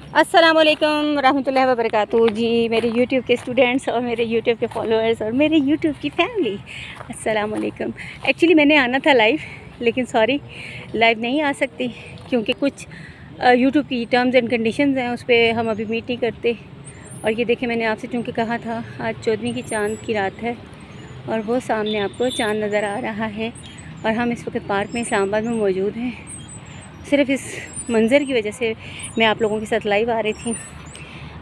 अस्सलाम वालेकुम रहमतुल्लाहि व बरकातहू। जी मेरे YouTube के स्टूडेंट्स और मेरे YouTube के फॉलोअर्स और मेरे YouTube की फैमिली, अस्सलाम वालेकुम। एक्चुअली मैंने आना था लाइव, लेकिन सॉरी लाइव नहीं आ सकती क्योंकि कुछ YouTube की टर्म्स एंड कंडीशंस हैं, उस पर हम अभी मीट नहीं करते। और ये देखें, मैंने आपसे चूँकि कहा था आज 14वीं की चाँद की रात है और वो सामने आपको चाँद नज़र आ रहा है और हम इस वक्त पार्क में इस्लामाबाद में मौजूद हैं। सिर्फ इस मंज़र की वजह से मैं आप लोगों के साथ लाइव आ रही थी।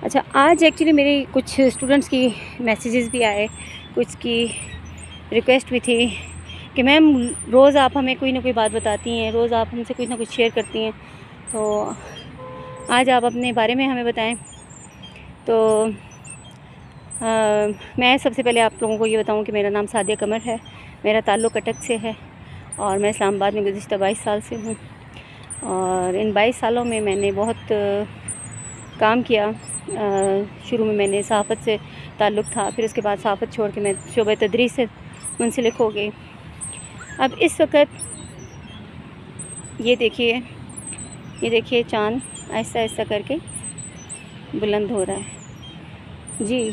अच्छा, आज एक्चुअली मेरे कुछ स्टूडेंट्स की मैसेजेस भी आए, कुछ की रिक्वेस्ट भी थी कि मैम रोज़ आप हमें कोई ना कोई बात बताती हैं, रोज़ आप हमसे कुछ ना कुछ शेयर करती हैं, तो आज आप अपने बारे में हमें बताएं। तो मैं सबसे पहले आप लोगों को ये बताऊं कि मेरा नाम सादिया कमर है, मेरा ताल्लुक़ कटक से है और मैं इस्लामाबाद में गुज़िश्ता 22 साल से हूँ। और इन 22 सालों में मैंने बहुत काम किया। शुरू में मैंने सहाफ़त से ताल्लुक़ था, फिर उसके बाद सहाफ़त छोड़ के मैं शोबे तदरीस से मुंसलिक हो गई। अब इस वक्त ये देखिए चाँद आहिस्ता आहिस्ता करके बुलंद हो रहा है। जी,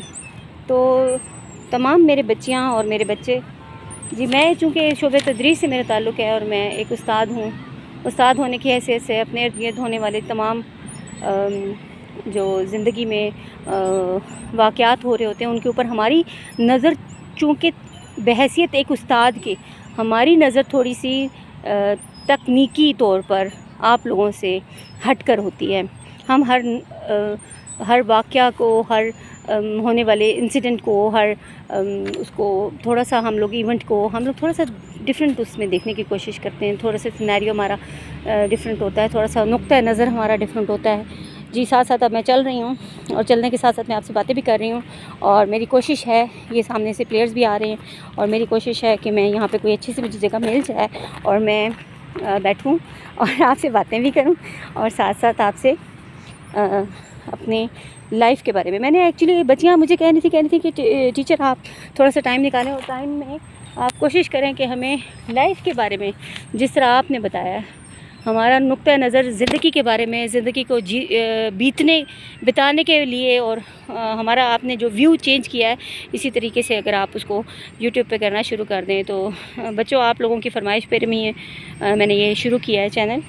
तो तमाम मेरे बच्चियाँ और मेरे बच्चे, जी मैं चूँकि शोबे तदरीस से मेरा ताल्लुक़ है और मैं एक उस्ताद हूँ, उस्ताद होने की हैसियत से अपने इर्द गिर्द होने वाले तमाम जो ज़िंदगी में वाक़यात हो रहे होते हैं उनके ऊपर हमारी नज़र, चूँकि बहैसियत एक उस्ताद के हमारी नज़र थोड़ी सी तकनीकी तौर पर आप लोगों से हट कर होती है। हम हर वाक़या को, हर होने वाले इंसिडेंट को, हर उसको थोड़ा सा हम लोग इवेंट को हम लोग थोड़ा सा डिफरेंट उसमें देखने की कोशिश करते हैं। थोड़ा सा सिनेरियो हमारा डिफरेंट होता है, थोड़ा सा नुक्ता नज़र हमारा डिफरेंट होता है। जी, साथ साथ अब मैं चल रही हूँ और चलने के साथ साथ मैं आपसे बातें भी कर रही हूँ और मेरी कोशिश है, ये सामने से प्लेयर्स भी आ रहे हैं और मेरी कोशिश है कि मैं यहाँ पे कोई अच्छी सी मुझे जगह मिल जाए और मैं बैठूँ और आपसे बातें भी करूँ और साथ साथ आपसे अपने लाइफ के बारे में। मैंने एक्चुअली बच्चियाँ मुझे कह रही थी कि टीचर आप थोड़ा सा टाइम निकालें और टाइम में आप कोशिश करें कि हमें लाइफ के बारे में, जिस तरह आपने बताया, हमारा नुक्ता नज़र ज़िंदगी के बारे में, ज़िंदगी को बिताने के लिए और हमारा आपने जो व्यू चेंज किया है, इसी तरीके से अगर आप उसको यूट्यूब पे करना शुरू कर दें तो बच्चों, आप लोगों की फरमाइश पर में मैंने ये शुरू किया है चैनल।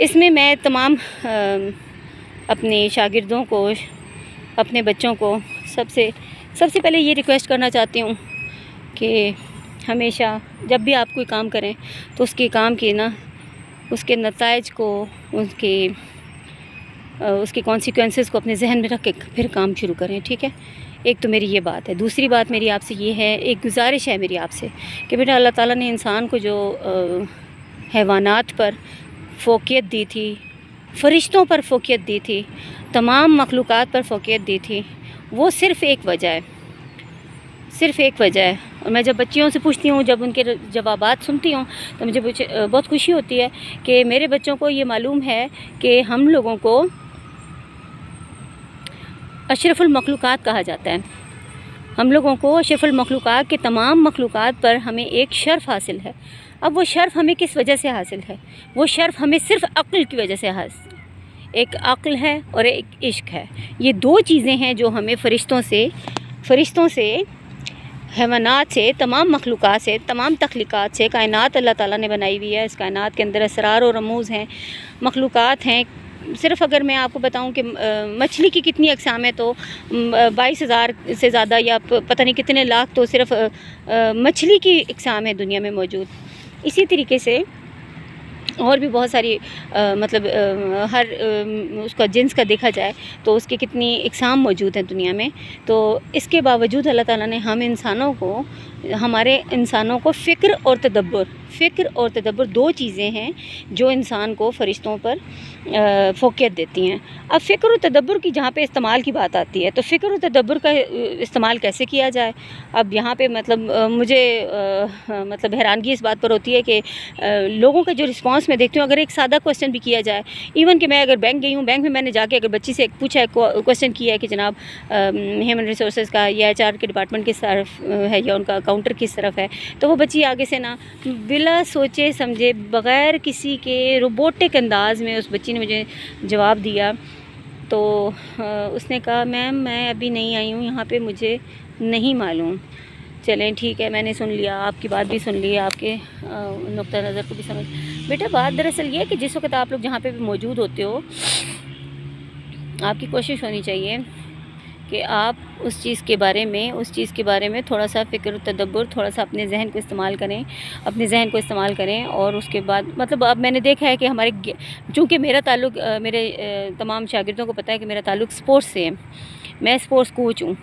इसमें मैं तमाम अपने शागिर्दों को, अपने बच्चों को सबसे पहले ये रिक्वेस्ट करना चाहती हूँ कि हमेशा जब भी आप कोई काम करें तो उसके काम की उसके नताइज को, उसके कॉन्सिक्वेंसेस को अपने जहन में रख के फिर काम शुरू करें, ठीक है। एक तो मेरी ये बात है। दूसरी बात मेरी आपसे ये है, एक गुजारिश है मेरी आपसे कि बेटा, अल्लाह ताला ने इंसान को जो हैवानात पर फ़ोक़ियत दी थी, फ़रिश्तों पर फ़ोक़ियत दी थी, तमाम मखलूक़ात पर फ़ोक़ियत दी थी, वो सिर्फ़ एक वजह है। और मैं जब बच्चियों से पूछती हूँ, जब उनके जवाबात सुनती हूँ, तो मुझे बहुत खुशी होती है कि मेरे बच्चों को ये मालूम है कि हम लोगों को अशरफुल मखलूक़ात कहा जाता है। हम लोगों को अशरफुल मखलूक़ात के तमाम मखलूक़ात पर हमें एक शर्फ़ हासिल है। अब वो शर्फ़ हमें किस वजह से हासिल है? वो शर्फ़ हमें सिर्फ़ अक्ल की वजह से हासिल है। एक अक्ल है और एक इश्क है। ये दो चीज़ें हैं जो हमें फ़रिश्तों से, हैवानात से, तमाम मखलूक़ात से, तमाम तख्लीक़ात से, कायनात अल्लाह ताला ने बनाई हुई है। इस कायनात के अंदर असरार और रमूज़ हैं, मखलूक़ात हैं। सिर्फ़ अगर मैं आपको बताऊं कि मछली की कितनी अक़साम है तो 22,000 से ज़्यादा या पता नहीं कितने लाख तो सिर्फ़ मछली की अक़साम है दुनिया में मौजूद। इसी तरीके से और भी बहुत सारी हर उसका जिन्स का देखा जाए तो उसके कितनी अक़साम मौजूद हैं दुनिया में। तो इसके बावजूद अल्लाह ताला ने हमारे इंसानों को फ़िक्र और तदब्बर दो चीज़ें हैं जो इंसान को फ़रिश्तों पर फ़ोक़ियत देती हैं। अब फ़िक्र और तदब्बर की जहाँ पे इस्तेमाल की बात आती है तो फ़िक्र और तदब्बर का इस्तेमाल कैसे किया जाए? अब यहाँ पे मुझे हैरानगी इस बात पर होती है कि लोगों का जो रिस्पांस मैं देखती हूँ, अगर एक सादा क्वेश्चन भी किया जाए, इवन कि मैं अगर बैंक गई हूँ, बैंक में मैंने जाके अगर बच्ची से पूछा है, क्वेश्चन किया है कि जनाब ह्यूमन रिसोर्सेज का या HR के डिपार्टमेंट किस तरफ है या उनका काउंटर किस तरफ है, तो वो बच्ची आगे से بلا سوچے سمجھے بغیر کسی کے روبوٹک انداز میں اس بچی نے مجھے جواب دیا. تو اس نے کہا میم میں ابھی نہیں آئی ہوں یہاں پہ, مجھے نہیں معلوم. چلیں ٹھیک ہے, میں نے سن لیا, آپ کی بات بھی سن لی, آپ کے نقطہ نظر کو بھی سمجھ. بیٹا بات دراصل یہ ہے کہ جس وقت آپ لوگ جہاں پہ بھی موجود ہوتے ہو, آپ کی کوشش ہونی چاہیے کہ آپ اس چیز کے بارے میں تھوڑا سا فکر و تدبر, تھوڑا سا اپنے ذہن کو استعمال کریں, اور اس کے بعد مطلب اب میں نے دیکھا ہے کہ چونکہ میرا تعلق, میرے تمام شاگردوں کو پتہ ہے کہ میرا تعلق سپورٹس سے ہے, میں سپورٹس کوچ ہوں.